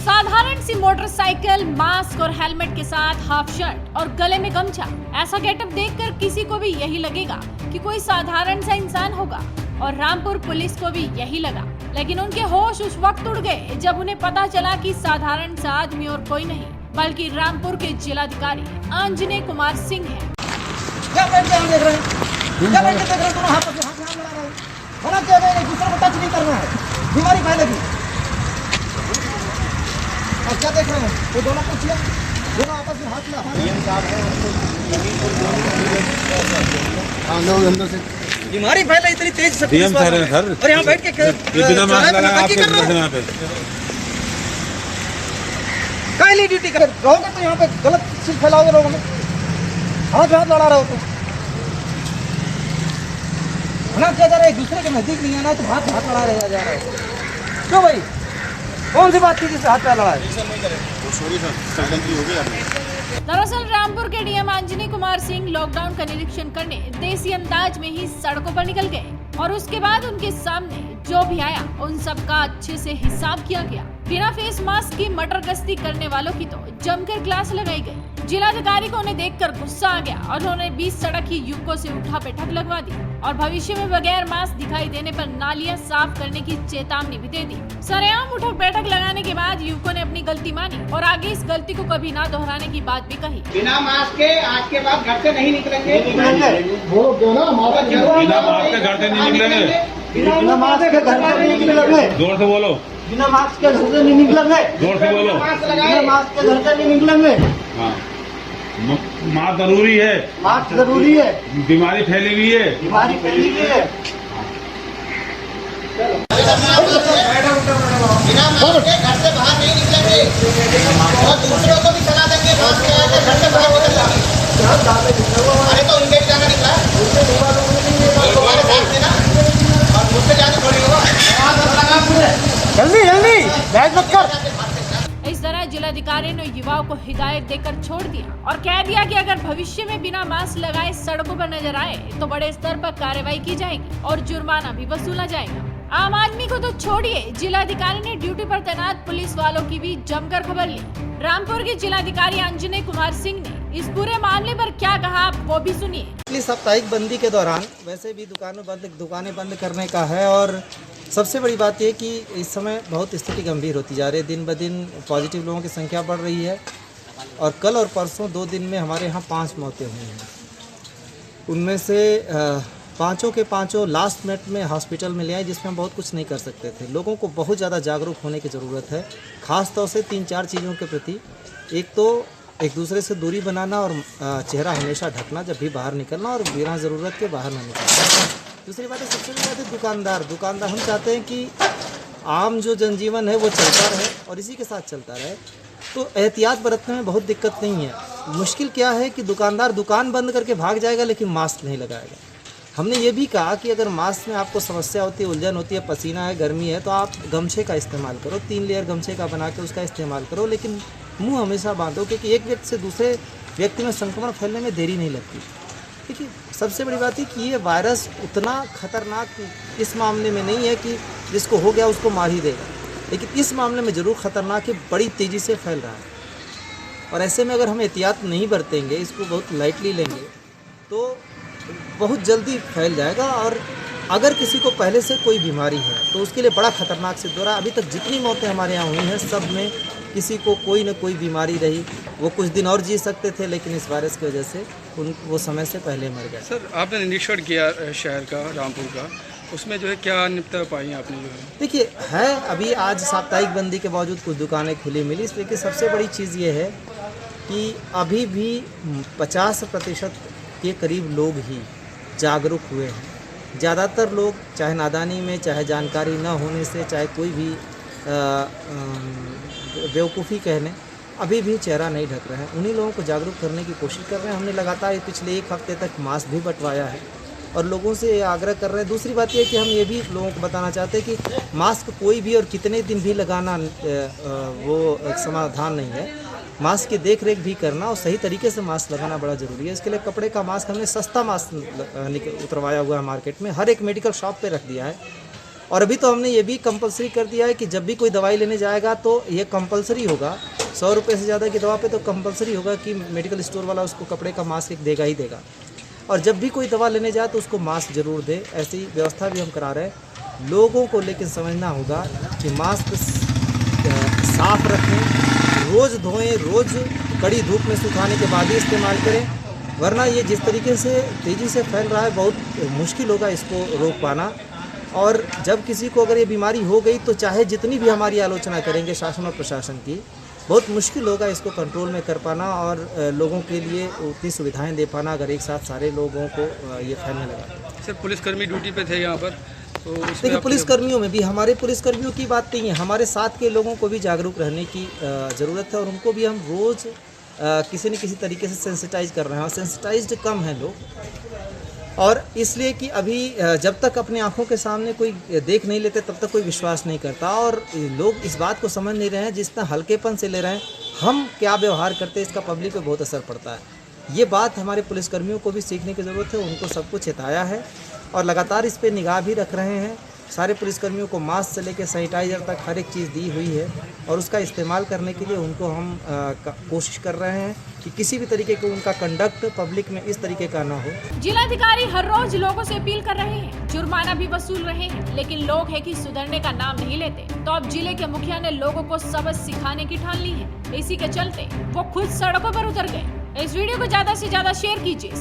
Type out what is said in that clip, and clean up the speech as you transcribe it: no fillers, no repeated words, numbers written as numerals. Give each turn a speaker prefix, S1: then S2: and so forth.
S1: साधारण सी motorcycle, mask और helmet के साथ हाफ शर्ट और गले में गमछा, ऐसा गेटअप देखकर किसी को भी यही लगेगा कि कोई साधारण सा इंसान होगा। और रामपुर पुलिस को भी यही लगा, लेकिन उनके होश उस वक्त उड़ गए जब उन्हें पता चला कि साधारण सा आदमी और कोई नहीं बल्कि रामपुर के जिलाधिकारी अंजनी कुमार सिंह हैं।
S2: क्या बैठ के देख रहे हैं? क्या बैठ के देख रहे हैं? दोनों हाथ में हाथ मिला रहे हैं। होना चाहिए, एक दूसरे को टच नहीं करना है, बीमारी फैलेगी। और क्या देख रहे हैं? वो दोनों पूछिए, दोनों आपस में हाथ मिला।
S3: हाँ, लोग अंदर से
S2: बीमारी फैले इतनी तेज से
S3: डीएम सर हैं सर,
S2: और यहाँ बैठ के
S3: बिना मास्क लगाए आप क्या कर रहे हैं यहाँ पे?
S2: काली ड्यूटी कर रहोगे तो यहाँ पे गलत चीज फैलाओगे लोगों में। हाथ लड़ा रहे हो तो होना क्या जा रहा है? एक दूसरे के नजदीक नहीं आना है तो हाथ लड़ा रहे जा रहे हो। क्यों भाई, कौन सी बात थी जिससे हाथ लड़ा है?
S3: सॉरी सर, गलती हो गई आपने।
S1: दरअसल रामपुर के डीएम अंजनी कुमार सिंह लॉकडाउन का निरीक्षण करने देसी अंदाज में ही सड़कों पर निकल गए और उसके बाद उनके सामने जो भी आया उन सब का अच्छे से हिसाब किया गया। बिना फेस मास्क की मटर गश्ती करने वालों की तो जमकर क्लास लगाई गई। जिलाधिकारी को उन्हें देखकर गुस्सा आ गया और उन्होंने 20 सड़क की युवकों से उठा बैठक लगवा दी और भविष्य में बगैर मास्क दिखाई देने पर नालियां साफ करने की चेतावनी भी दे दी। सरेआम उठक बैठक लगाने के बाद युवकों ने अपनी गलती मानी और आगे इस गलती को कभी ना दोहराने की बात भी कही।
S4: बिना मास्क के आज के बाद घर से नहीं निकलेंगे।
S3: बोलो क्यों ना, बिना मास्क के घर से नहीं निकलेंगे।
S2: बिना मास्क के घर से नहीं निकलेंगे।
S3: जोर से बोलो।
S2: बिना मास्क के घर से नहीं निकलेंगे।
S3: जोर से बोलो।
S2: बिना मास्क के घर से नहीं निकलेंगे।
S3: हाँ, मास्क जरूरी है।
S2: मास्क जरूरी है।
S3: बीमारी फैली हुई है।
S2: बीमारी फैली हुई है।
S4: बिना मास्क के घर से बाहर नहीं निकलेंगे और दूसरों को भी सलाह देंगे मास्क लगा के घर से बाहर निकलेंगे। अरे तो उनके भी जाना निकला तुम्हारे साथ से ना, और मुझसे जाना थोड़ी होगा।
S2: जल्दी बैग मत कर।
S1: इस तरह जिलाधिकारी ने युवाओं को हिदायत देकर छोड़ दिया और कह दिया कि अगर भविष्य में बिना मास्क लगाए सड़कों पर नजर आए तो बड़े स्तर पर कार्रवाई की जाएगी और जुर्माना भी वसूला जाएगा। आम आदमी को तो छोड़िए, जिलाधिकारी ने ड्यूटी पर तैनात पुलिस वालों की भी जमकर खबर ली। रामपुर के जिलाधिकारी अंजनी कुमार सिंह ने इस पूरे मामले पर क्या कहा वो भी सुनिए।
S2: पिछली साप्ताहिक बंदी के दौरान वैसे भी दुकानें बंद करने का है और सबसे बड़ी बात यह कि इस समय बहुत स्थिति गंभीर होती जा रही है। दिन ब दिन पॉजिटिव लोगों की संख्या बढ़ रही है और कल और परसों 2 दिन में हमारे यहाँ 5 मौतें हुई हैं। उनमें से पाँचों के पाँचों लास्ट मिनट में हॉस्पिटल में ले आए, जिसमें हम बहुत कुछ नहीं कर सकते थे। लोगों को बहुत ज़्यादा जागरूक होने की ज़रूरत है, ख़ास तौर से 3-4 चीज़ों के प्रति। एक तो एक दूसरे से दूरी बनाना और चेहरा हमेशा ढकना जब भी बाहर निकलना, और बिना ज़रूरत के बाहर ना निकलना। दूसरी बात है, सबसे बड़ी बात है दुकानदार हम चाहते हैं कि आम जो जनजीवन है वो चलता रहे और इसी के साथ चलता रहे, तो एहतियात बरतने में बहुत दिक्कत नहीं है। मुश्किल क्या है कि दुकानदार दुकान बंद करके भाग जाएगा लेकिन मास्क नहीं लगाएगा। हमने ये भी कहा कि अगर मास्क में आपको समस्या होती है, उलझन होती है, पसीना है, गर्मी है, तो आप गमछे का इस्तेमाल करो, 3 लेयर गमछे का बना के उसका इस्तेमाल करो, लेकिन मुंह हमेशा बांधो, क्योंकि एक व्यक्ति से दूसरे व्यक्ति में संक्रमण फैलने में देरी नहीं लगती। ठीक है, सबसे बड़ी बात है कि ये वायरस उतना खतरनाक इस मामले में नहीं है कि जिसको हो गया उसको मार ही देगा, लेकिन इस मामले में ज़रूर खतरनाक है, बड़ी तेज़ी से फैल रहा है। और ऐसे में अगर हम एहतियात नहीं बरतेंगे, इसको बहुत लाइटली लेंगे, तो बहुत जल्दी फैल जाएगा। और अगर किसी को पहले से कोई बीमारी है तो उसके लिए बड़ा खतरनाक सिद्ध हो रहा है। अभी तक जितनी मौतें हमारे यहाँ हुई हैं, सब में किसी को कोई न कोई बीमारी रही। वो कुछ दिन और जी सकते थे, लेकिन इस वायरस की वजह से वो समय से पहले मर गए।
S5: सर, आपने निरीक्षण किया शहर का, रामपुर का, उसमें जो है क्या निपटा पाई आपने? जो है
S2: देखिए, है अभी आज साप्ताहिक बंदी के बावजूद कुछ दुकानें खुली मिली, इसलिए कि सबसे बड़ी चीज़ ये है कि अभी भी 50% के करीब लोग ही जागरूक हुए हैं। ज़्यादातर लोग चाहे नादानी में, चाहे जानकारी न होने से, चाहे कोई भी बेवकूफ़ी कहने, अभी भी चेहरा नहीं ढक रहे हैं। उन्हीं लोगों को जागरूक करने की कोशिश कर रहे हैं। हमने लगातार पिछले 1 हफ्ते तक मास्क भी बंटवाया है और लोगों से आग्रह कर रहे हैं। दूसरी बात यह है कि हम ये भी लोगों को बताना चाहते हैं कि मास्क कोई भी और कितने दिन भी लगाना वो एक समाधान नहीं है। मास्क की देख रेख भी करना और सही तरीके से मास्क लगाना बड़ा ज़रूरी है। इसके लिए कपड़े का मास्क हमने सस्ता मास्क उतरवाया हुआ है मार्केट में, हर एक मेडिकल शॉप पे रख दिया है। और अभी तो हमने ये भी कंपलसरी कर दिया है कि जब भी कोई दवाई लेने जाएगा तो ये कंपलसरी होगा, 100 रुपये से ज़्यादा की दवा पे तो कंपलसरी होगा कि मेडिकल स्टोर वाला उसको कपड़े का मास्क एक देगा ही देगा। और जब भी कोई दवा लेने जाए तो उसको मास्क ज़रूर दे, ऐसी व्यवस्था भी हम करा रहे हैं। लोगों को लेकिन समझना होगा कि मास्क साफ रखें, रोज़ धोएं, रोज़ कड़ी धूप में सुखाने के बाद ही इस्तेमाल करें, वरना ये जिस तरीके से तेज़ी से फैल रहा है बहुत मुश्किल होगा इसको रोक पाना। और जब किसी को अगर ये बीमारी हो गई तो चाहे जितनी भी हमारी आलोचना करेंगे शासन और प्रशासन की, बहुत मुश्किल होगा इसको कंट्रोल में कर पाना और लोगों के लिए उतनी सुविधाएं दे पाना अगर एक साथ सारे लोगों को ये फैलने लगा।
S5: सर पुलिसकर्मी ड्यूटी पे थे यहाँ पर, तो
S2: देखिए पुलिसकर्मियों में भी, हमारे पुलिसकर्मियों की बात नहीं है, हमारे साथ के लोगों को भी जागरूक रहने की ज़रूरत है और उनको भी हम रोज़ किसी न किसी तरीके से सेंसिटाइज कर रहे हैं और सेंसिटाइज्ड कम हैं लोग। और इसलिए कि अभी जब तक अपनी आंखों के सामने कोई देख नहीं लेते तब तक कोई विश्वास नहीं करता और लोग इस बात को समझ नहीं रहे हैं, जितना हल्केपन से ले रहे हैं हम क्या व्यवहार करते हैं इसका पब्लिक पे बहुत असर पड़ता है। ये बात हमारे पुलिसकर्मियों को भी सीखने की ज़रूरत है, उनको सब कुछ हिताया है और लगातार इस पर निगाह भी रख रहे हैं। सारे पुलिसकर्मियों को मास्क से लेकर सैनिटाइज़र तक हर एक चीज़ दी हुई है और उसका इस्तेमाल करने के लिए उनको हम कोशिश कर रहे हैं कि किसी भी तरीके का उनका कंडक्ट पब्लिक में इस तरीके का ना हो।
S1: जिलाधिकारी हर रोज लोगों से अपील कर रहे हैं, जुर्माना भी वसूल रहे हैं, लेकिन लोग है कि सुधरने का नाम नहीं लेते। तो अब जिले के मुखिया ने लोगों को सबक सिखाने की ठान ली है, इसी के चलते वो खुद सड़कों पर उतर गए। इस वीडियो को ज्यादा से ज्यादा शेयर कीजिए।